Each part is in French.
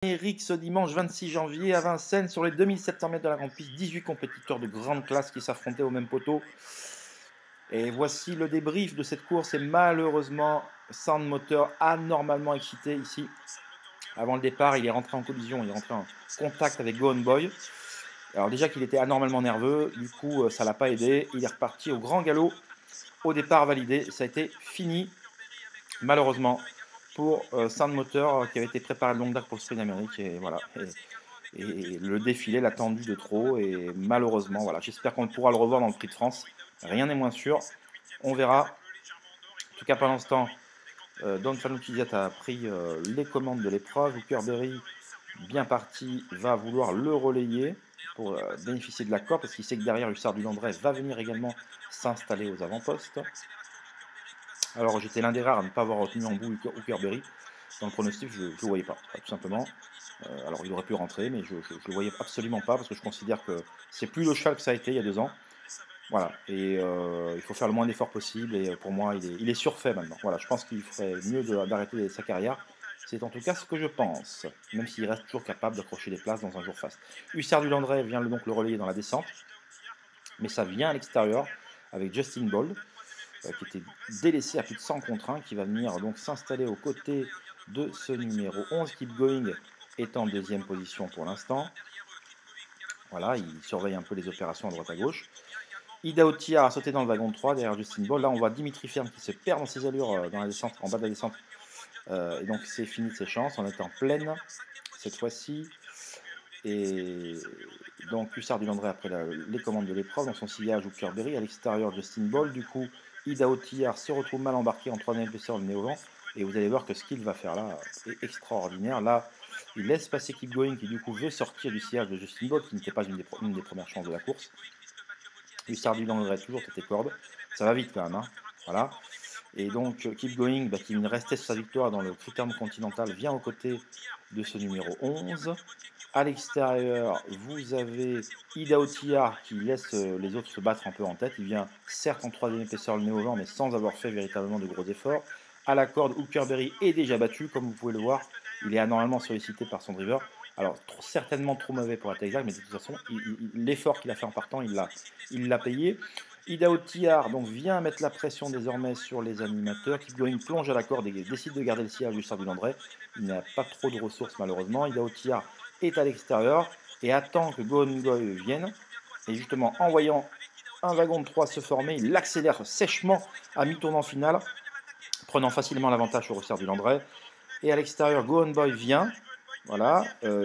Eric, ce dimanche 26 janvier à Vincennes, sur les 2700 mètres de la grande piste, 18 compétiteurs de grande classe qui s'affrontaient au même poteau. Et voici le débrief de cette course. Et malheureusement, Sound Motor anormalement excité ici. Avant le départ, il est rentré en collision, il est rentré en contact avec Go On Boy. Alors déjà qu'il était anormalement nerveux, du coup ça l'a pas aidé. Il est reparti au grand galop. Au départ validé, ça a été fini malheureusement pour Sound Motor qui avait été préparé de longue date pour le sprint d'Amérique. Et voilà. Et le défilé l'a tendu de trop. Et malheureusement, voilà. J'espère qu'on pourra le revoir dans le Prix de France. Rien n'est moins sûr. On verra. En tout cas, pendant ce temps, Don Fanucci a pris les commandes de l'épreuve. Hookerberry, bien parti, va vouloir le relayer pour bénéficier de la corde parce qu'il sait que derrière, Hussard du Landré va venir également s'installer aux avant-postes. Alors, j'étais l'un des rares à ne pas avoir retenu en bout Hookerberry. Dans le pronostic, je ne le voyais pas, tout simplement. Alors, il aurait pu rentrer, mais je ne le voyais absolument pas parce que je considère que c'est plus le cheval que ça a été il y a 2 ans. Voilà, et il faut faire le moins d'efforts possible. Et pour moi, il est surfait maintenant. Voilà, je pense qu'il ferait mieux d'arrêter sa carrière. C'est en tout cas ce que je pense, même s'il reste toujours capable d'accrocher des places dans un jour fast. Hussard du Landré vient donc le relayer dans la descente, mais ça vient à l'extérieur avec Justin Bold, qui était délaissé à plus de 100 contre 1, qui va venir donc s'installer aux côtés de ce numéro 11. Keep Going est en deuxième position pour l'instant. Voilà, il surveille un peu les opérations à droite à gauche. Ida Otia a sauté dans le wagon de 3 derrière Justin Bold. Là, on voit Dimitri Ferme qui se perd dans ses allures dans la descente, en bas de la descente. Et donc, c'est fini de ses chances. On est en pleine cette fois-ci. Et donc, Hussard du Landré après les commandes de l'épreuve dans son sillage ou Kerberry. À l'extérieur, Justin Bold. Du coup, Ida Otia se retrouve mal embarqué en 3ème épaisseur le nez au vent. Et vous allez voir que ce qu'il va faire là est extraordinaire. Là, il laisse passer Keep Going qui, du coup, veut sortir du sillage de Justin Bold, qui n'était pas une des premières chances de la course. Hussard du Landré, toujours tête et corde. Ça va vite quand même. Hein. Voilà. Et donc, Keep Going, qui restait sur sa victoire dans le critérium continental, vient aux côtés de ce numéro 11. À l'extérieur, vous avez Ida Otia qui laisse les autres se battre un peu en tête. Il vient certes en 3ème épaisseur le nez au vent, mais sans avoir fait véritablement de gros efforts. À la corde, Hookerberry est déjà battu, comme vous pouvez le voir. Il est anormalement sollicité par son driver. Alors, certainement trop mauvais pour être exact, mais de toute façon, l'effort qu'il a fait en partant, il l'a payé. Ida Otiar donc vient mettre la pression désormais sur les animateurs. Keep Going plonge à la corde et décide de garder le sillage du du Landré. Il n'a pas trop de ressources malheureusement. Ida Otiar est à l'extérieur et attend que Go On Boy vienne. Et justement, en voyant un wagon de 3 se former, il l'accélère sèchement à mi-tournant final, prenant facilement l'avantage sur Hussard du Landré. Et à l'extérieur, Go On Boy vient. Voilà.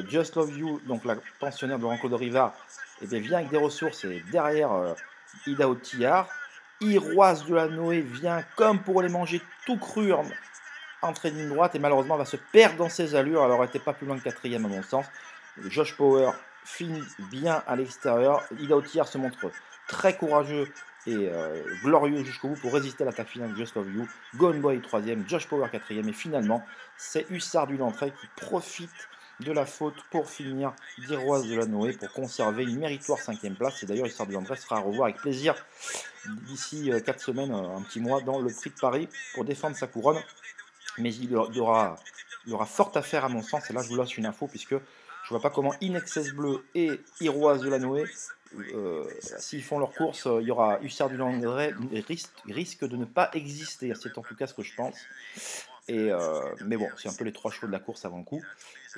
Just Love You, donc la pensionnaire de Jean-Claude Rivard, eh bien, vient avec des ressources et derrière Ida Otillard. Iroise de la Noé vient comme pour les manger tout cru en trait de ligne droite et malheureusement va se perdre dans ses allures. Alors elle n'était pas plus loin que 4ème à mon sens. Josh Power finit bien à l'extérieur. Ida Otillard se montre très courageux et glorieux jusqu'au bout pour résister à l'attaque finale de Just Love You. Gone Boy 3ème, Josh Power 4ème et finalement c'est Hussard du Landré qui profite de la faute pour finir d'Iroise de la Noé pour conserver une méritoire 5ème place. Et d'ailleurs Hussard du Landré sera à revoir avec plaisir d'ici 4 semaines, un petit mois dans le Prix de Paris pour défendre sa couronne. Mais il aura fort à faire à mon sens, et là je vous lâche une info puisque je vois pas comment Inexcess Bleu et Iroise de la Noé, s'ils font leur course, il y aura Hussard du Landré risque de ne pas exister. C'est en tout cas ce que je pense. Et mais bon, c'est un peu les 3 chevaux de la course avant le coup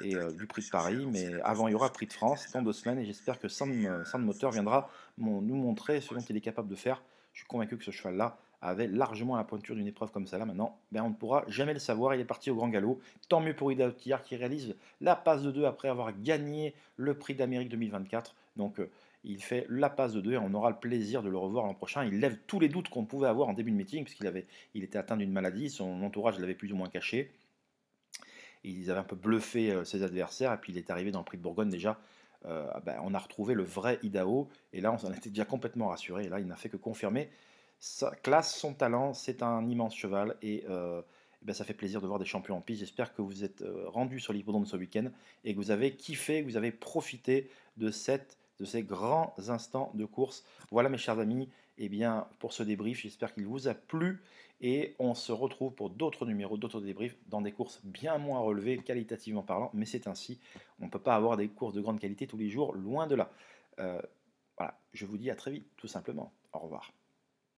et du Prix de Paris. Mais avant, il y aura Prix de France dans 2 semaines et j'espère que Sound Motor viendra nous montrer ce dont il est capable de faire. Je suis convaincu que ce cheval-là avait largement la pointure d'une épreuve comme celle-là. Maintenant, ben, on ne pourra jamais le savoir. Il est parti au grand galop. Tant mieux pour Ida Otiar qui réalise la passe de 2 après avoir gagné le Prix d'Amérique 2024. Donc, il fait la passe de 2 et on aura le plaisir de le revoir l'an prochain. Il lève tous les doutes qu'on pouvait avoir en début de meeting puisqu'il était atteint d'une maladie. Son entourage l'avait plus ou moins caché. Ils avaient un peu bluffé ses adversaires et puis il est arrivé dans le Prix de Bourgogne déjà. On a retrouvé le vrai Idaho et là on s'en était déjà complètement rassuré et là il n'a fait que confirmer sa classe, son talent. C'est un immense cheval et ça fait plaisir de voir des champions en piste. J'espère que vous êtes rendus sur l'hippodrome ce week-end et que vous avez kiffé, que vous avez profité de ces grands instants de course. Voilà mes chers amis, eh bien, pour ce débrief. J'espère qu'il vous a plu et on se retrouve pour d'autres numéros, d'autres débriefs dans des courses bien moins relevées, qualitativement parlant, mais c'est ainsi. On ne peut pas avoir des courses de grande qualité tous les jours, loin de là. Voilà, je vous dis à très vite, tout simplement. Au revoir.